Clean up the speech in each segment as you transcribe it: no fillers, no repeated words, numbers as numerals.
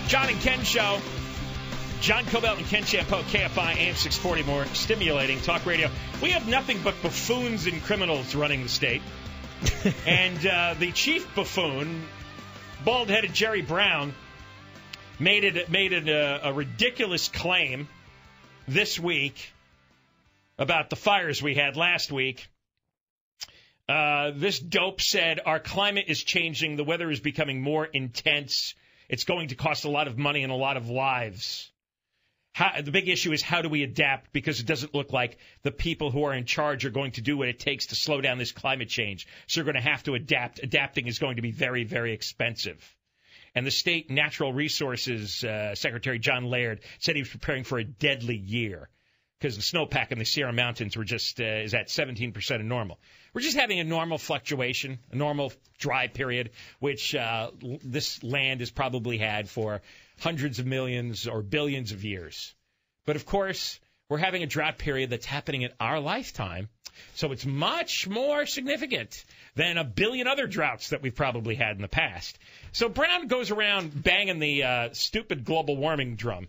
John and Ken Show. John Cobell and Ken Champeau, KFI, AM 640, more stimulating talk radio. We have nothing but buffoons and criminals running the state. And the chief buffoon, bald-headed Jerry Brown, made a ridiculous claim this week about the fires we had last week. This dope said our climate is changing. The weather is becoming more intense. It's going to cost a lot of money and a lot of lives. The big issue is how do we adapt, because it doesn't look like the people who are in charge are going to do what it takes to slow down this climate change. So you're going to have to adapt. Adapting is going to be very, very expensive. And the state natural resources secretary, John Laird, said he was preparing for a deadly year because the snowpack in the Sierra Mountains were just is at 17% of normal. We're just having a normal fluctuation, a normal dry period, which this land has probably had for hundreds of millions or billions of years. But, of course, we're having a drought period that's happening in our lifetime, so it's much more significant than a billion other droughts that we've probably had in the past. So Brown goes around banging the stupid global warming drum.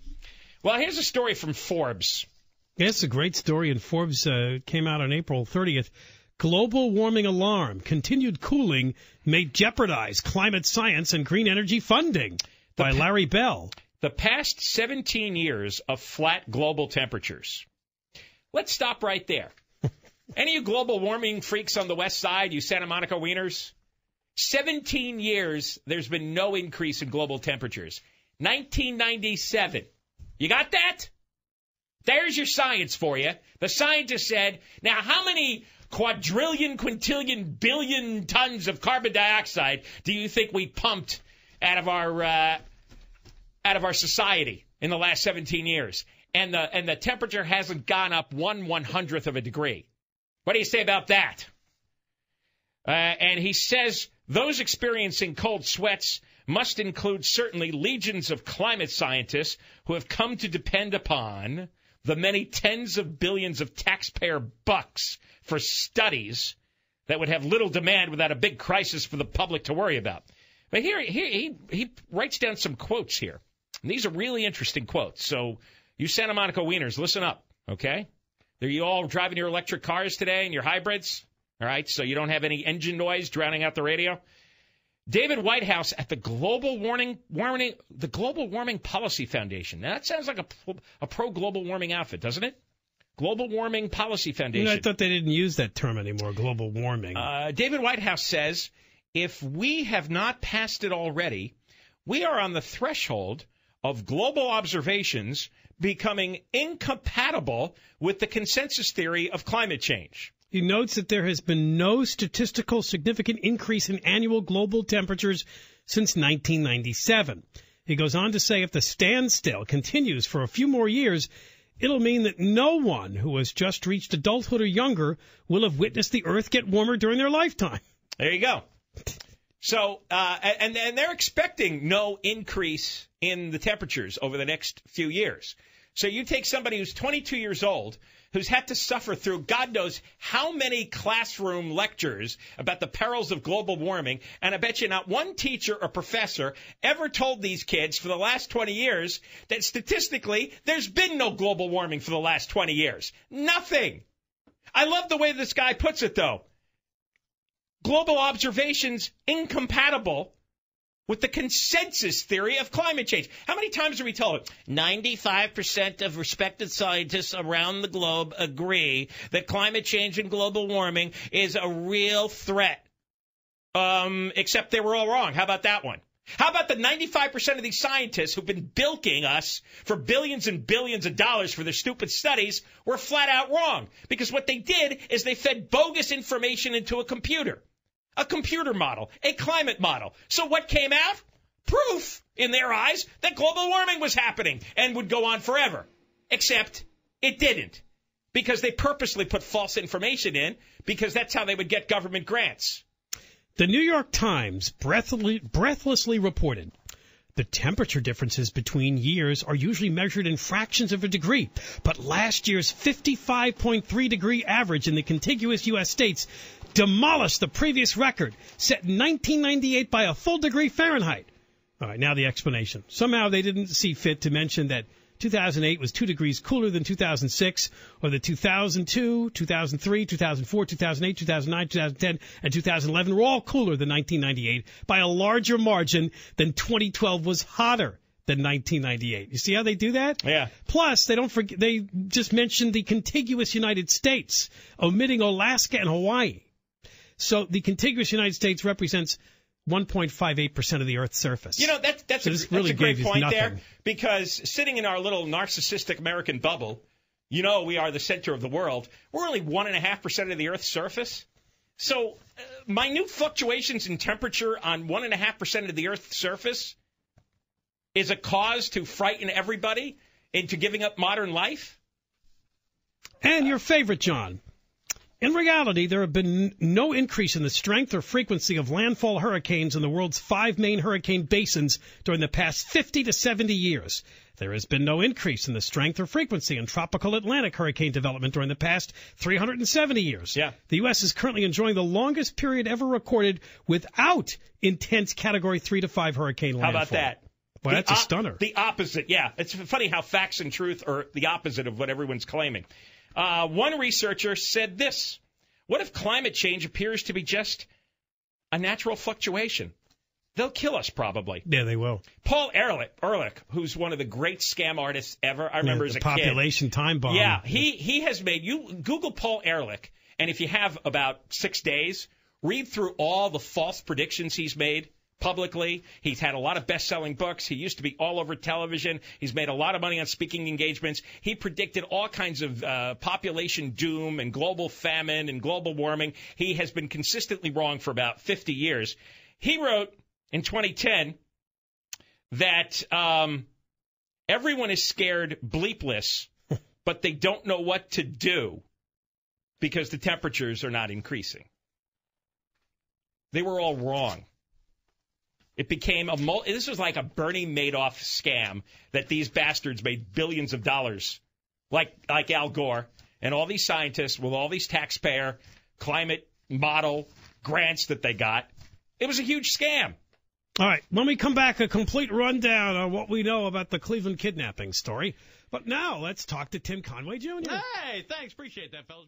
Well, here's a story from Forbes. Yeah, it's a great story, and Forbes came out on April 30th. Global warming alarm. Continued cooling may jeopardize climate science and green energy funding by Larry Bell. The past 17 years of flat global temperatures. Let's stop right there. Any of you global warming freaks on the west side, you Santa Monica wieners? 17 years, there's been no increase in global temperatures. 1997. You got that? There's your science for you. The scientists said, now how many quadrillion, quintillion, billion tons of carbon dioxide do you think we pumped out of our society in the last 17 years? And the temperature hasn't gone up 1/100th of a degree. What do you say about that? And he says those experiencing cold sweats must include certainly legions of climate scientists who have come to depend upon the many tens of billions of taxpayer bucks for studies that would have little demand without a big crisis for the public to worry about. But here he writes down some quotes here. And these are really interesting quotes. So you Santa Monica wieners, listen up, okay? Are you all driving your electric cars today and your hybrids? All right, so you don't have any engine noise drowning out the radio? David Whitehouse at the Global Warming Policy Foundation. Now, that sounds like a pro-global warming outfit, doesn't it? Global Warming Policy Foundation. I thought they didn't use that term anymore, global warming. David Whitehouse says, if we have not passed it already, we are on the threshold of global observations becoming incompatible with the consensus theory of climate change. He notes that there has been no statistical significant increase in annual global temperatures since 1997. He goes on to say if the standstill continues for a few more years, it'll mean that no one who has just reached adulthood or younger will have witnessed the Earth get warmer during their lifetime. There you go. So, and they're expecting no increase in the temperatures over the next few years. So you take somebody who's 22 years old, who's had to suffer through God knows how many classroom lectures about the perils of global warming, and I bet you not one teacher or professor ever told these kids for the last 20 years that statistically there's been no global warming for the last 20 years. Nothing. I love the way this guy puts it, though. Global observations incompatible with the consensus theory of climate change. How many times are we told 95% of respected scientists around the globe agree that climate change and global warming is a real threat? Except they were all wrong. How about that one? How about the 95% of these scientists who've been bilking us for billions and billions of dollars for their stupid studies were flat out wrong? Because what they did is they fed bogus information into a computer model, a climate model. So what came out? Proof, in their eyes, that global warming was happening and would go on forever. Except it didn't, because they purposely put false information in, because that's how they would get government grants. The New York Times breathlessly reported the temperature differences between years are usually measured in fractions of a degree, but last year's 55.3 degree average in the contiguous U.S. states demolished the previous record set in 1998 by a full degree Fahrenheit. All right, now the explanation. Somehow they didn't see fit to mention that 2008 was 2 degrees cooler than 2006, or that 2002, 2003, 2004, 2008, 2009, 2010, and 2011 were all cooler than 1998 by a larger margin than 2012 was hotter than 1998. You see how they do that? Yeah. Plus, they just mentioned the contiguous United States, omitting Alaska and Hawaii. So the contiguous United States represents 1.58% of the Earth's surface. You know, that's really a great point nothing there, because sitting in our little narcissistic American bubble, you know, we are the center of the world. We're only 1.5% of the Earth's surface. So minute fluctuations in temperature on 1.5% of the Earth's surface is a cause to frighten everybody into giving up modern life? And your favorite, John. In reality, there have been no increase in the strength or frequency of landfall hurricanes in the world's 5 main hurricane basins during the past 50 to 70 years. There has been no increase in the strength or frequency in tropical Atlantic hurricane development during the past 370 years. Yeah. The U.S. is currently enjoying the longest period ever recorded without intense Category 3 to 5 hurricane landfall. How about that? Well, that's a stunner. The opposite, yeah. It's funny how facts and truth are the opposite of what everyone's claiming. One researcher said this: what if climate change appears to be just a natural fluctuation? They'll kill us, probably. Yeah, they will. Paul Ehrlich, who's one of the great scam artists ever. I remember as a kid. Population time bomb. Yeah, he has made, you Google Paul Ehrlich, and if you have about 6 days, read through all the false predictions he's made publicly. He's had a lot of best-selling books. He used to be all over television. He's made a lot of money on speaking engagements. He predicted all kinds of population doom and global famine and global warming. He has been consistently wrong for about 50 years. He wrote in 2010 that everyone is scared bleepless, but they don't know what to do because the temperatures are not increasing. They were all wrong. It became this was like a Bernie Madoff scam that these bastards made billions of dollars, like Al Gore and all these scientists with all these taxpayer climate model grants that they got. It was a huge scam. All right, when we come back, a complete rundown on what we know about the Cleveland kidnapping story. But now let's talk to Tim Conway Jr. Hey, thanks. Appreciate that, fellas.